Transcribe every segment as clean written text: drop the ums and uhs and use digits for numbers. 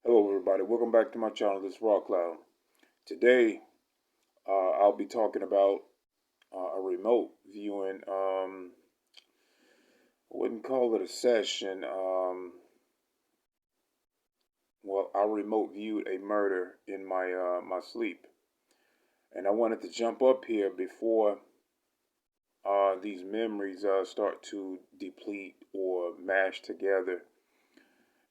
Hello, everybody. Welcome back to my channel, This Raw Cloud. Today, I'll be talking about a remote viewing. I wouldn't call it a session. Well, I remote viewed a murder in my sleep, and I wanted to jump up here before these memories start to deplete or mash together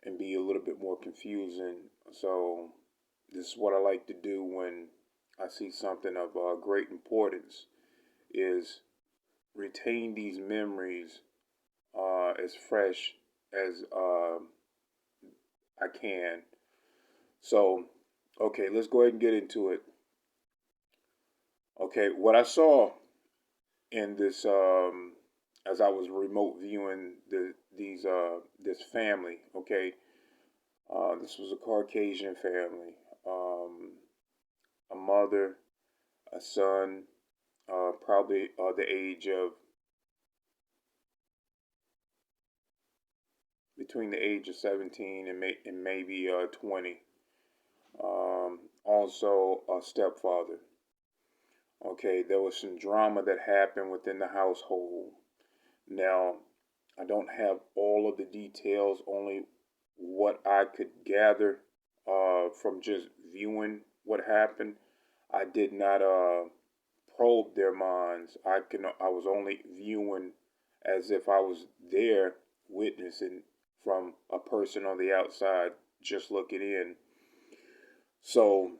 and be a little bit more confusing. So, this is what I like to do when I see something of great importance is retain these memories as fresh as I can. So, okay, let's go ahead and get into it. Okay, what I saw in this as I was remote viewing this family. Okay, this was a Caucasian family. A mother, a son, probably the age of between the age of 17 and maybe 20. Also, a stepfather. Okay, there was some drama that happened within the household. Now, I don't have all of the details, only what I could gather from just viewing what happened. I did not probe their minds. I was only viewing as if I was there witnessing from a person on the outside just looking in. So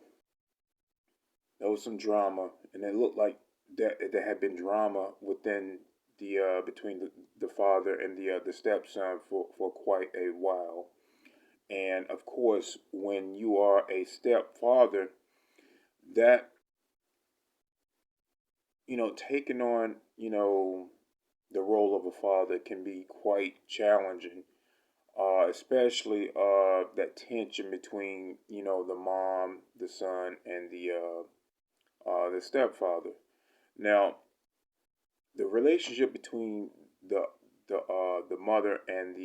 there was some drama, and it looked like that there had been drama within the between the father and the stepson for quite a while. And of course, when you are a stepfather, that taking on the role of a father can be quite challenging, especially that tension between the mom, the son, and the stepfather. Now, the relationship between the mother and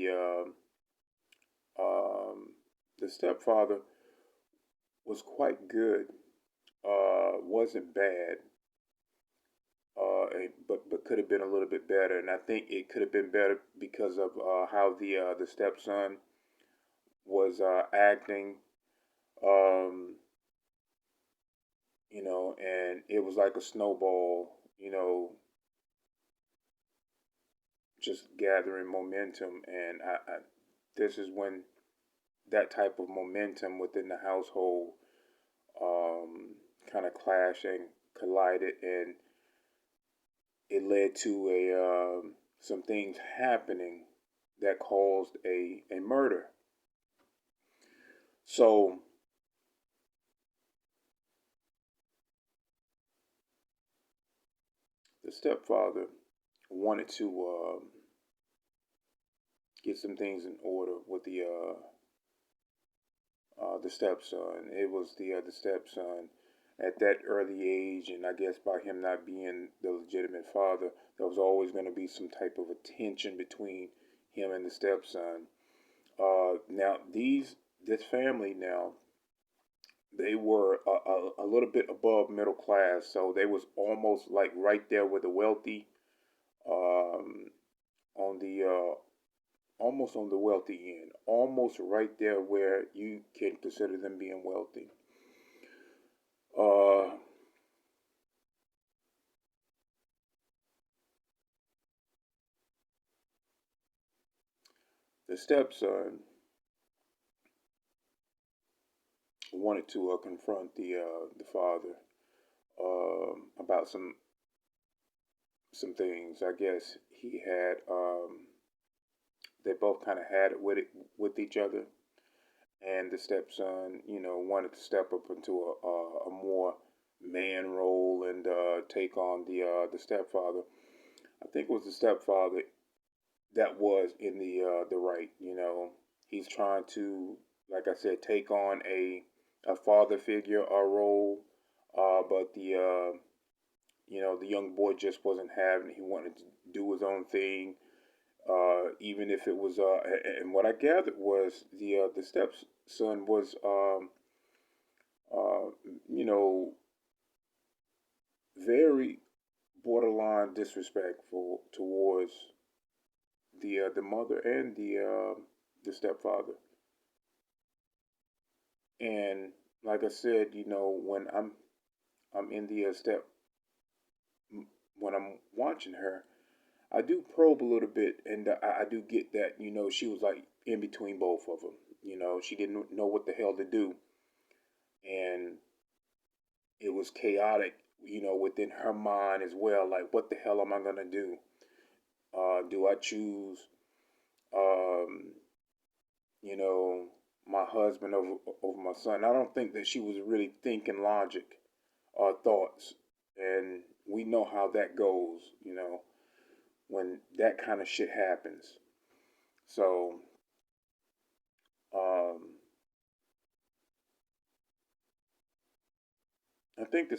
the stepfather was quite good. Wasn't bad, but could have been a little bit better. And I think it could have been better because of how the stepson was acting. Um, and it was like a snowball. Just gathering momentum, and this is when that type of momentum within the household kind of clashed and collided, and it led to some things happening that caused a murder. So the stepfather wanted to get some things in order with the stepson. It was the stepson at that early age, and I guess by him not being the legitimate father, there was always going to be some type of a tension between him and the stepson. Now this family now they were a little bit above middle class, so they was almost like right there with the wealthy, um, on the almost on the wealthy end, almost right there where you can consider them being wealthy. Uh, the stepson wanted to confront the father about some things. I guess he had they both kind of had it with each other, and the stepson, wanted to step up into a more man role and take on the stepfather. I think it was the stepfather that was in the right. He's trying to, like I said, take on a father figure role, but the young boy just wasn't having it. He wanted to do his own thing, even if it was. And what I gathered was the stepson was, uh, you know, very borderline disrespectful towards the mother and the stepfather. And like I said, when I'm in the step when I'm watching her, I do probe a little bit, and I do get that she was like in between both of them. She didn't know what the hell to do, and it was chaotic. Within her mind as well. Like, what the hell am I gonna do? Do I choose, um, you know, my husband over my son? I don't think that she was really thinking logic or thoughts, and we know how that goes. When that kind of shit happens. So, um, I think the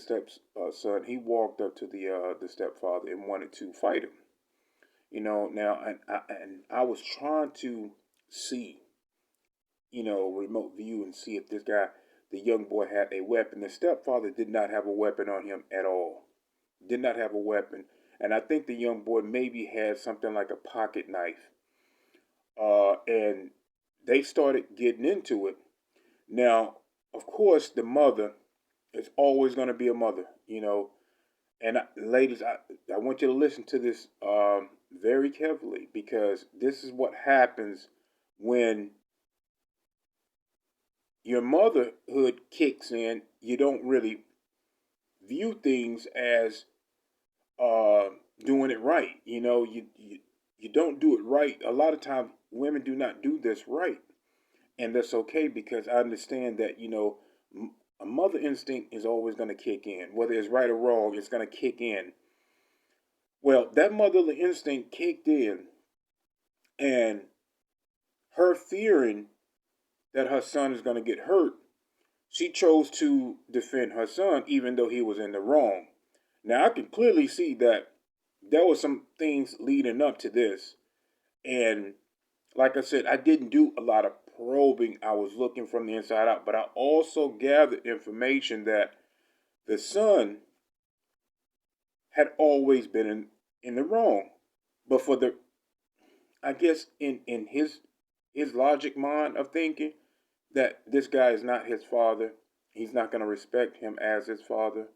son he walked up to the stepfather and wanted to fight him. Now and I was trying to see, remote view and see if this guy, the young boy, had a weapon. The stepfather did not have a weapon on him at all. Did not have a weapon, and I think the young boy maybe had something like a pocket knife. And they started getting into it. Now, of course, the mother is always going to be a mother, And ladies, I want you to listen to this very carefully, because this is what happens when your motherhood kicks in. You don't really view things as uh, doing it right. You don't do it right. A lot of times, women do not do this right, and that's okay, because I understand that a mother instinct is always going to kick in, whether it's right or wrong. It's going to kick in. Well, that motherly instinct kicked in, and her fearing that her son is going to get hurt, she chose to defend her son, even though he was in the wrong. Now, I can clearly see that there were some things leading up to this. And like I said, I didn't do a lot of probing. I was looking from the inside out. But I also gathered information that the son had always been in the wrong. But I guess in his logic mind of thinking that this guy is not his father, he's not going to respect him as his father.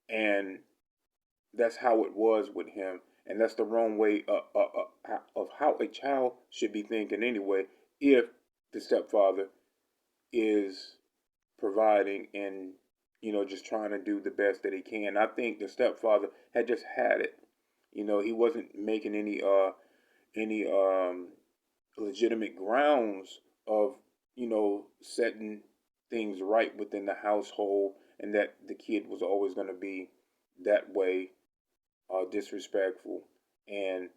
And that's how it was with him. And that's the wrong way of how a child should be thinking anyway, if the stepfather is providing and just trying to do the best that he can. I think the stepfather had just had it. He wasn't making any legitimate grounds of setting things right within the household, and that the kid was always going to be that way, disrespectful. And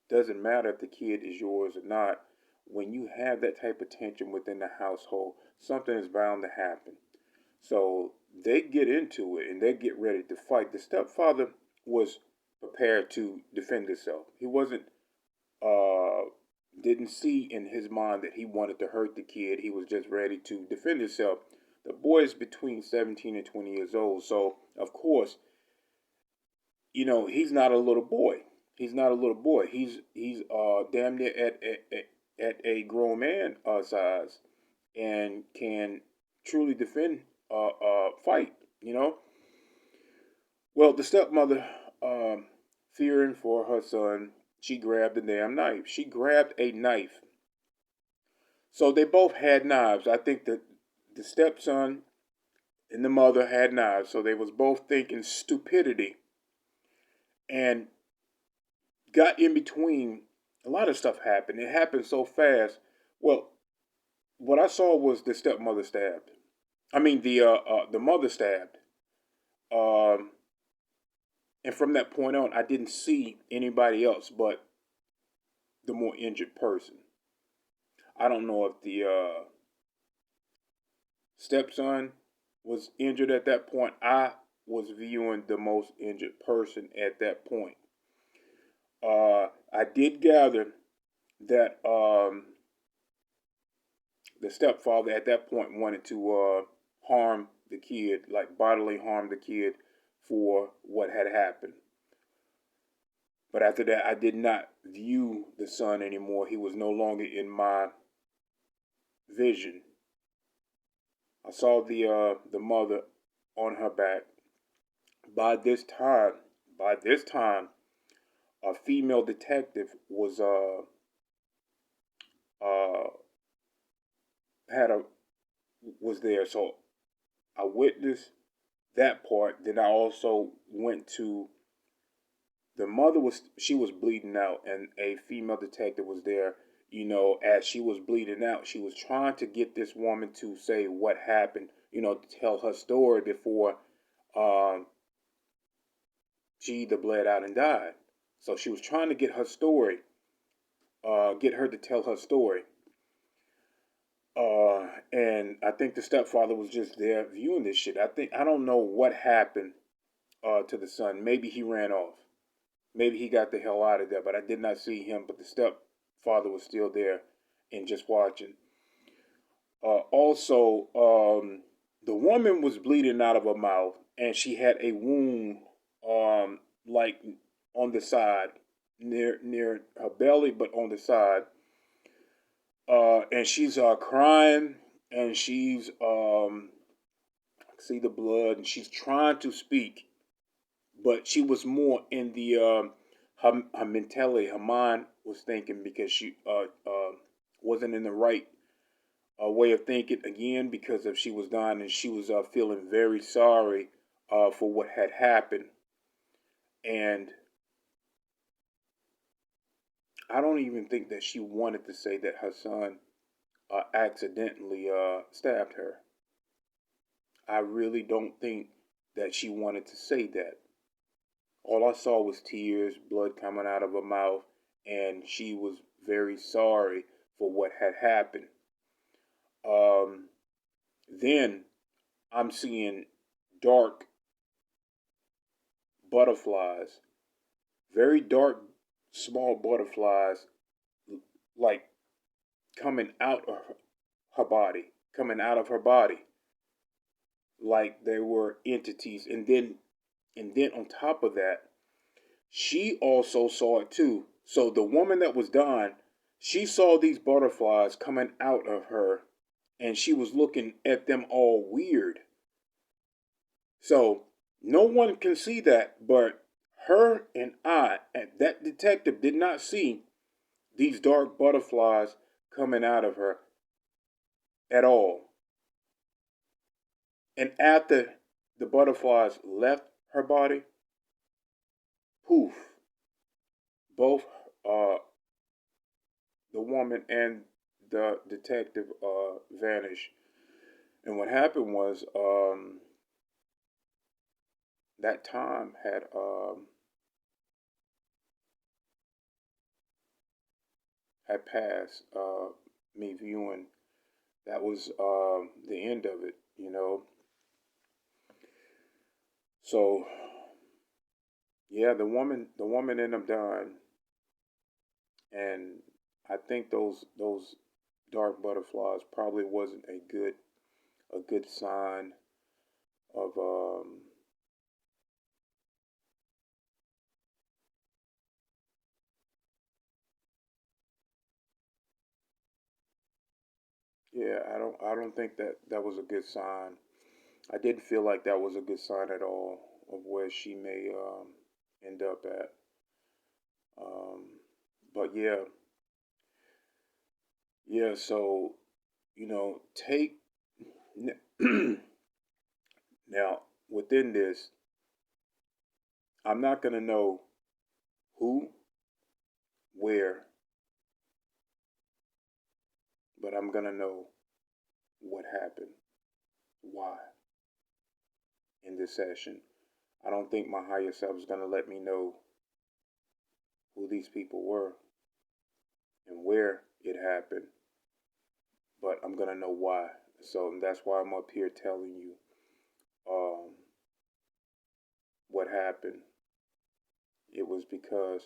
doesn't matter if the kid is yours or not. When you have that type of tension within the household, something is bound to happen. So they get into it and they get ready to fight. The stepfather was prepared to defend himself. He wasn't, uh, didn't see in his mind that he wanted to hurt the kid. He was just ready to defend himself. The boy is between 17 and 20 years old. So, of course, he's not a little boy. He's not a little boy. He's damn near at a grown man size, and can truly defend, fight. You know. Well, the stepmother, fearing for her son, she grabbed the damn knife. She grabbed a knife. So they both had knives. I think that the stepson and the mother had knives. So they was both thinking stupidity, and got in between. A lot of stuff happened. It happened so fast. Well, what I saw was the stepmother stabbed. I mean, the mother stabbed. Um, and from that point on, I didn't see anybody else but the more injured person. I don't know if the stepson was injured at that point. I was viewing the most injured person at that point. I did gather that the stepfather at that point wanted to harm the kid, like bodily harm the kid for what had happened. But after that, I did not view the son anymore. He was no longer in my vision. I saw the mother on her back. By this time, by this time, a female detective uh had a was there. So I witnessed that part. Then I also went to the mother was she was bleeding out, and a female detective was there. As she was bleeding out, she was trying to get this woman to say what happened. To tell her story before um, she either bled out and died. So she was trying to get her story, get her to tell her story. And I think the stepfather was just there viewing this shit. I don't know what happened to the son. Maybe he ran off. Maybe he got the hell out of there. But I did not see him. But the stepfather was still there and just watching. Also, the woman was bleeding out of her mouth, and she had a wound, like on the side, near her belly, but on the side. And she's crying, and she's see the blood, and she's trying to speak, but she was more in the her mentality, her mind was thinking because she wasn't in the right way of thinking again because of she was dying, and she was feeling very sorry for what had happened. And I don't even think that she wanted to say that her son accidentally stabbed her. I really don't think that she wanted to say that. All I saw was tears, blood coming out of her mouth, and she was very sorry for what had happened. Um, then I'm seeing dark butterflies, very dark, small butterflies, like coming out of her body, coming out of her body, like they were entities. And then on top of that, she also saw it too. So the woman that was dying, she saw these butterflies coming out of her, and she was looking at them all weird. So no one can see that, but her and I, and that detective did not see these dark butterflies coming out of her at all. And after the butterflies left her body, poof, both the woman and the detective vanished. And what happened was that time had passed. Me viewing that was the end of it. So yeah, the woman ended up dying, and I think those dark butterflies probably wasn't a good sign of yeah, I don't think that was a good sign. I didn't feel like that was a good sign at all of where she may end up at. Um, but yeah, yeah. So take now within this, I'm not gonna know who, where, but I'm gonna know what happened, why in this session. I don't think my higher self is gonna let me know who these people were and where it happened, but I'm gonna know why. So that's why I'm up here telling you um, what happened. It was because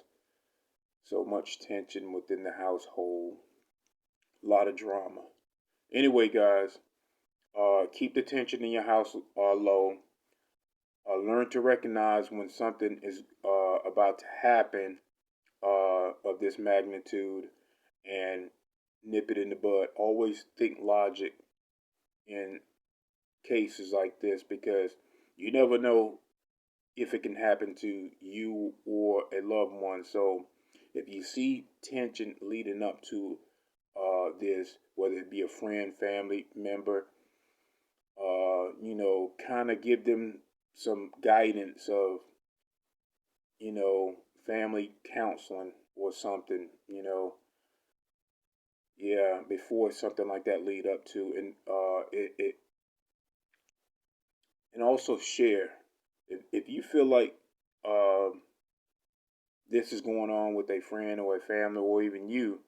so much tension within the household, a lot of drama. Anyway, guys, keep the tension in your house low. Learn to recognize when something is about to happen of this magnitude and nip it in the bud. Always think logic in cases like this because you never know if it can happen to you or a loved one. So if you see tension leading up to this, whether it be a friend, family member, kind of give them some guidance of, family counseling or something, yeah, before something like that lead up to, and and also share if you feel like um, this is going on with a friend or a family or even you,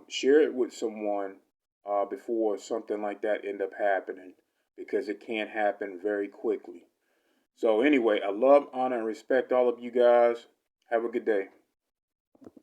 share it with someone before something like that end up happening because it can happen very quickly. So anyway, I love, honor, and respect all of you guys. Have a good day.